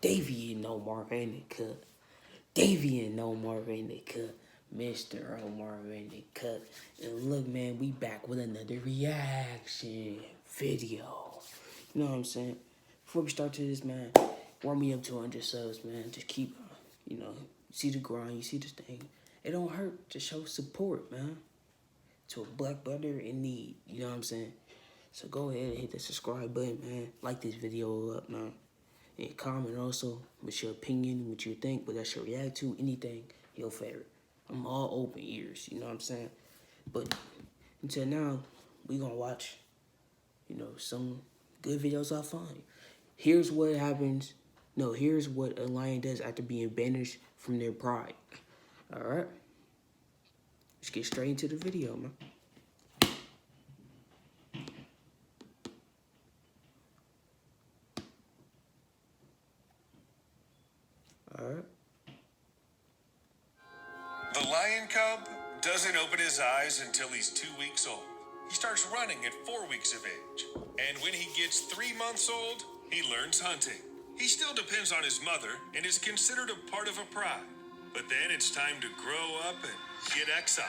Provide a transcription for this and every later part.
Davienomar in the cut. Davienomar in the cut. Mr. Omar in the cut. And look, man, we back with another reaction video. You know what I'm saying? Before we start to this, man, warm me up to 100 subs, man. Just keep, you know, you see the grind, you see this thing. It don't hurt to show support, man, to a black brother in need. You know what I'm saying? So go ahead and hit the subscribe button, man. Like this video up, man. And comment also with your opinion, what you think, what I should react to, anything, your favorite. I'm all open ears, you know what I'm saying? But until now, we gonna watch, you know, some good videos I find. Here's what happens. No, here's what a lion does after being banished from their pride. All right? Let's get straight into the video, man. All right. The lion cub doesn't open his eyes until he's 2 weeks old. He starts running at 4 weeks of age. And when he gets 3 months old, he learns hunting. He still depends on his mother and is considered a part of a pride. But then it's time to grow up and get exiled.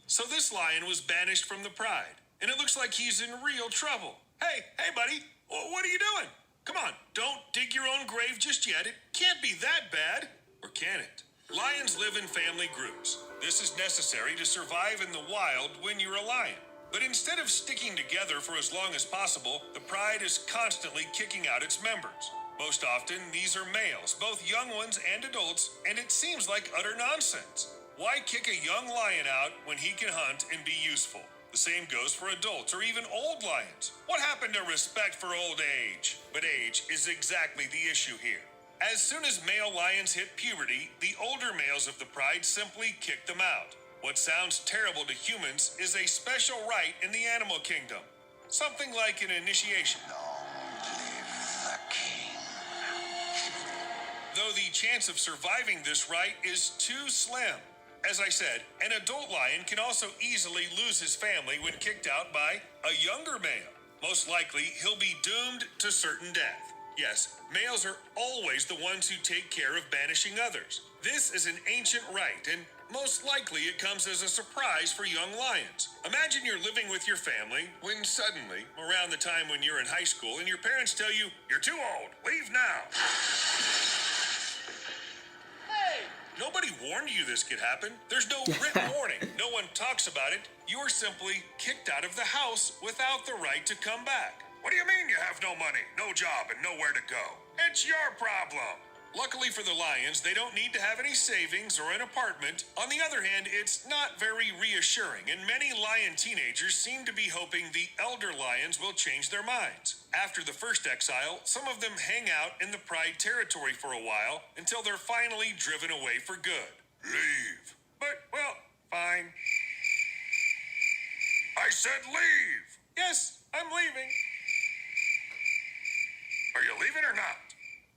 So this lion was banished from the pride, and it looks like he's in real trouble. Hey, buddy, what are you doing? Come on, don't dig your own grave just yet. It can't be that bad, or can it? Lions live in family groups. This is necessary to survive in the wild when you're a lion. But instead of sticking together for as long as possible, the pride is constantly kicking out its members. Most often, these are males, both young ones and adults, and it seems like utter nonsense. Why kick a young lion out when he can hunt and be useful? The same goes for adults or even old lions. What happened to respect for old age? But age is exactly the issue here. As soon as male lions hit puberty, the older males of the pride simply kick them out. What sounds terrible to humans is a special rite in the animal kingdom. Something like an initiation. Long live the king. Though the chance of surviving this rite is too slim. As I said, an adult lion can also easily lose his family when kicked out by a younger male. Most likely, he'll be doomed to certain death. Yes, males are always the ones who take care of banishing others. This is an ancient rite, and most likely it comes as a surprise for young lions. Imagine you're living with your family when suddenly, around the time when you're in high school, and your parents tell you, "You're too old, leave now." Nobody warned you this could happen. There's no written warning. No one talks about it. You're simply kicked out of the house without the right to come back. What do you mean you have no money, no job, and nowhere to go? It's your problem. Luckily for the lions, they don't need to have any savings or an apartment. On the other hand, it's not very reassuring, and many lion teenagers seem to be hoping the elder lions will change their minds. After the first exile, some of them hang out in the pride territory for a while until they're finally driven away for good. Leave. But, well, fine. I said leave. Yes, I'm leaving. Are you leaving or not?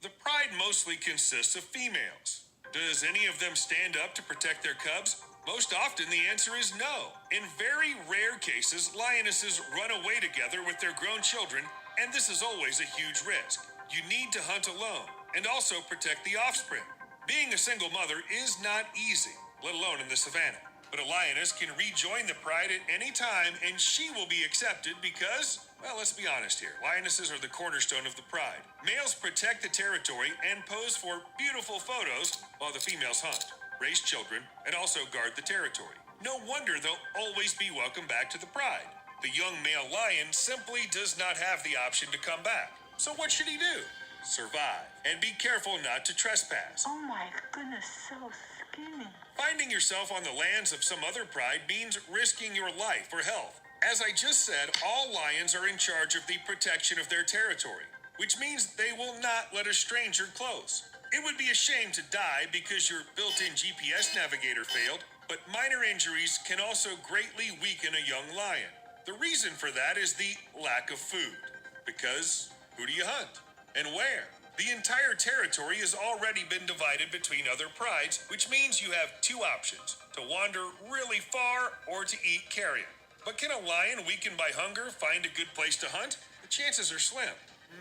The pride mostly consists of females. Does any of them stand up to protect their cubs? Most often the answer is no. In very rare cases, lionesses run away together with their grown children, and this is always a huge risk. You need to hunt alone and also protect the offspring. Being a single mother is not easy, let alone in the savannah. But a lioness can rejoin the pride at any time, and she will be accepted because, well, let's be honest here. Lionesses are the cornerstone of the pride. Males protect the territory and pose for beautiful photos while the females hunt, raise children, and also guard the territory. No wonder they'll always be welcome back to the pride. The young male lion simply does not have the option to come back. So what should he do? Survive. And be careful not to trespass. Oh my goodness, so skinny. Finding yourself on the lands of some other pride means risking your life or health. As I just said, all lions are in charge of the protection of their territory, which means they will not let a stranger close. It would be a shame to die because your built-in GPS navigator failed, but minor injuries can also greatly weaken a young lion. The reason for that is the lack of food. Because who do you hunt? And where? The entire territory has already been divided between other prides, which means you have two options: to wander really far or to eat carrion. But can a lion weakened by hunger find a good place to hunt? The chances are slim.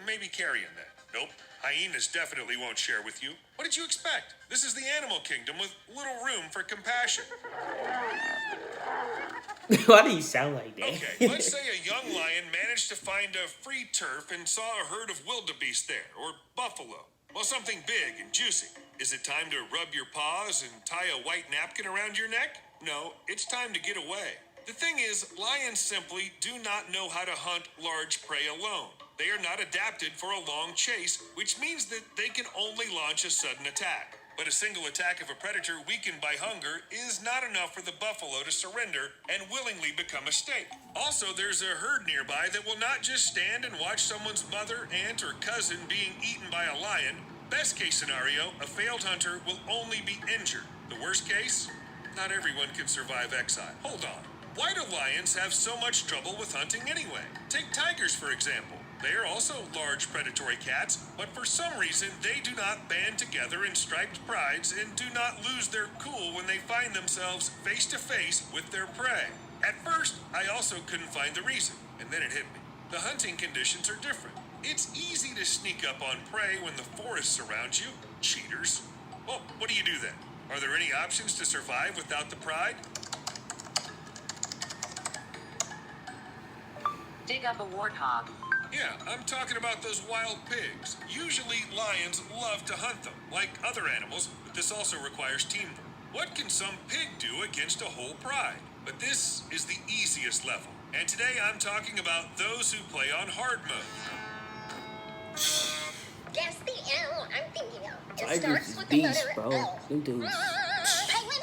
Maybe carrion then. Nope. Hyenas definitely won't share with you. What did you expect? This is the animal kingdom with little room for compassion. Why do you sound like that? Okay, let's say a young lion managed to find a free turf and saw a herd of wildebeest there, or buffalo. Well, something big and juicy. Is it time to rub your paws and tie a white napkin around your neck? No, it's time to get away. The thing is, lions simply do not know how to hunt large prey alone. They are not adapted for a long chase, which means that they can only launch a sudden attack. But a single attack of a predator weakened by hunger is not enough for the buffalo to surrender and willingly become a steak. Also, there's a herd nearby that will not just stand and watch someone's mother, aunt, or cousin being eaten by a lion. Best case scenario, a failed hunter will only be injured. The worst case, not everyone can survive exile. Hold on. Why do lions have so much trouble with hunting anyway? Take tigers, for example. They are also large predatory cats, but for some reason they do not band together in striped prides and do not lose their cool when they find themselves face to face with their prey. At first, I also couldn't find the reason, and then it hit me. The hunting conditions are different. It's easy to sneak up on prey when the forest surrounds you. Cheaters. Well, what do you do then? Are there any options to survive without the pride? Dig up a warthog. Yeah, I'm talking about those wild pigs. Usually lions love to hunt them, like other animals, but this also requires teamwork. What can some pig do against a whole pride? But this is the easiest level. And today I'm talking about those who play on hard mode. Guess the animal I'm thinking of. It Tigers starts is with the beast, letter bro. L. Them dudes. Penguin?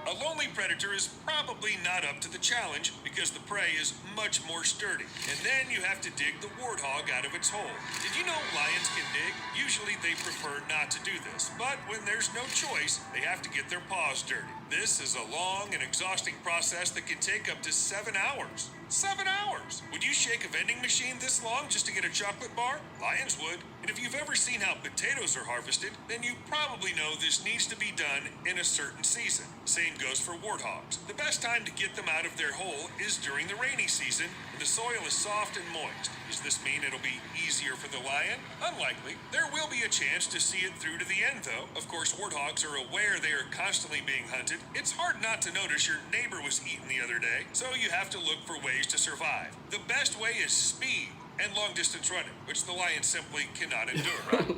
A lonely predator is probably not up to the challenge because the prey is much more sturdy. And then you have to dig the warthog out of its hole. Did you know lions can dig? Usually they prefer not to do this, but when there's no choice, they have to get their paws dirty. This is a long and exhausting process that can take up to 7 hours. 7 hours! Would you shake a vending machine this long just to get a chocolate bar? Lions would. And if you've ever seen how potatoes are harvested, then you probably know this needs to be done in a certain season. Same goes for warthogs. The best time to get them out of their hole is during the rainy season when the soil is soft and moist. Does this mean it'll be easier for the lion? Unlikely. There will be a chance to see it through to the end, though. Of course, warthogs are aware they are constantly being hunted. It's hard not to notice your neighbor was eaten the other day, so you have to look for ways to survive. The best way is speed and long-distance running, which the lion simply cannot endure.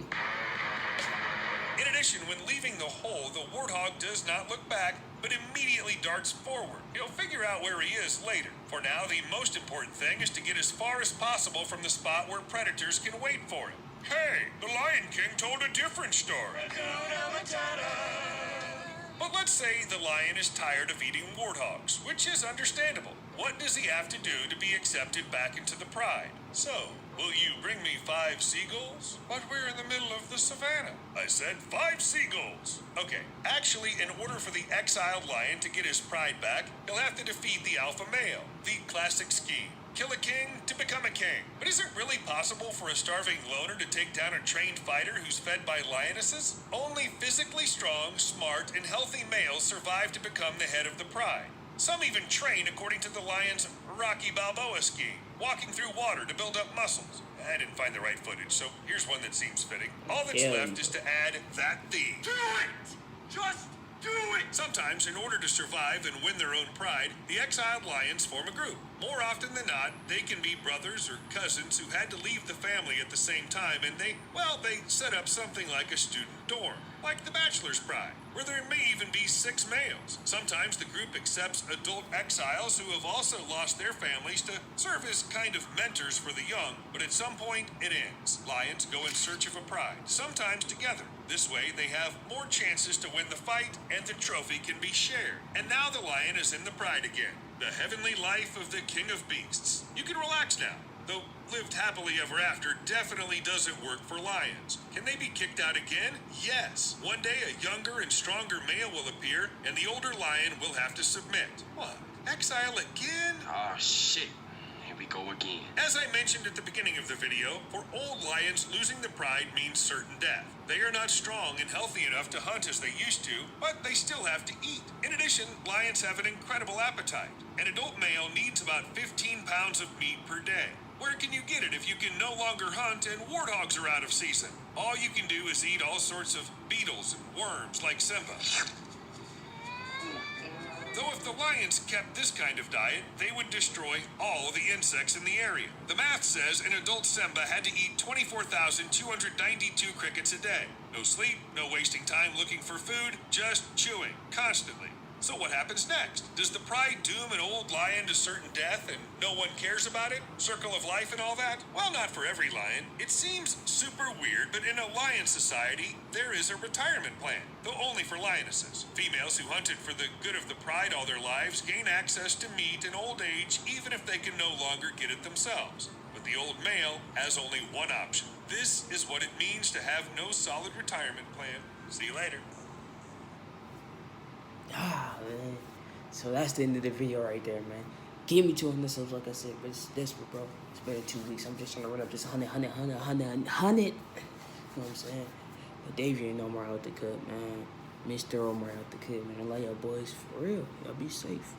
In addition, when leaving the hole, the warthog does not look back, but immediately darts forward. He'll figure out where he is later. For now, the most important thing is to get as far as possible from the spot where predators can wait for him. Hey, the Lion King told a different story. But let's say the lion is tired of eating warthogs, which is understandable. What does he have to do to be accepted back into the pride? So, will you bring me 5 seagulls? But we're in the middle of the savannah. I said 5 seagulls. Okay, actually, in order for the exiled lion to get his pride back, he'll have to defeat the alpha male, the classic scheme. Kill a king to become a king. But is it really possible for a starving loner to take down a trained fighter who's fed by lionesses? Only physically strong, smart, and healthy males survive to become the head of the pride. Some even train according to the lion's Rocky Balboa scheme, walking through water to build up muscles. I didn't find the right footage, so here's one that seems fitting. All that's left is to add that theme. Do it! Just do it! Sometimes, in order to survive and win their own pride, the exiled lions form a group. More often than not, they can be brothers or cousins who had to leave the family at the same time, and they set up something like a student dorm, like the Bachelor's Pride, where there may even be 6 males. Sometimes the group accepts adult exiles who have also lost their families to serve as kind of mentors for the young, but at some point it ends. Lions go in search of a pride, sometimes together. This way they have more chances to win the fight and the trophy can be shared. And now the lion is in the pride again. The heavenly life of the king of beasts. You can relax now. Though lived happily ever after definitely doesn't work for lions. Can they be kicked out again? Yes. One day a younger and stronger male will appear, and the older lion will have to submit. What? Exile again? Oh, shit. Here we go again. again. As I mentioned at the beginning of the video, for old lions, losing the pride means certain death. They are not strong and healthy enough to hunt as they used to, but they still have to eat. In addition, lions have an incredible appetite. An adult male needs about 15 pounds of meat per day. Where can you get it if you can no longer hunt and warthogs are out of season? All you can do is eat all sorts of beetles and worms like Simba. Though if the lions kept this kind of diet, they would destroy all the insects in the area. The math says an adult Simba had to eat 24,292 crickets a day. No sleep, no wasting time looking for food, just chewing, constantly. So what happens next? Does the pride doom an old lion to certain death and no one cares about it? Circle of life and all that? Well, not for every lion. It seems super weird, but in a lion society, there is a retirement plan, though only for lionesses. Females who hunted for the good of the pride all their lives gain access to meat in old age, even if they can no longer get it themselves. But the old male has only one option. This is what it means to have no solid retirement plan. See you later. Ah, man. So that's the end of the video right there, man. Give me 200 subs, like I said, but it's desperate, bro. It's been 2 weeks. I'm just trying to run up this 100. You know what I'm saying? But Davienomar out the cut, man. Mr. Omar out the cut, man. I love y'all boys, for real. Y'all be safe.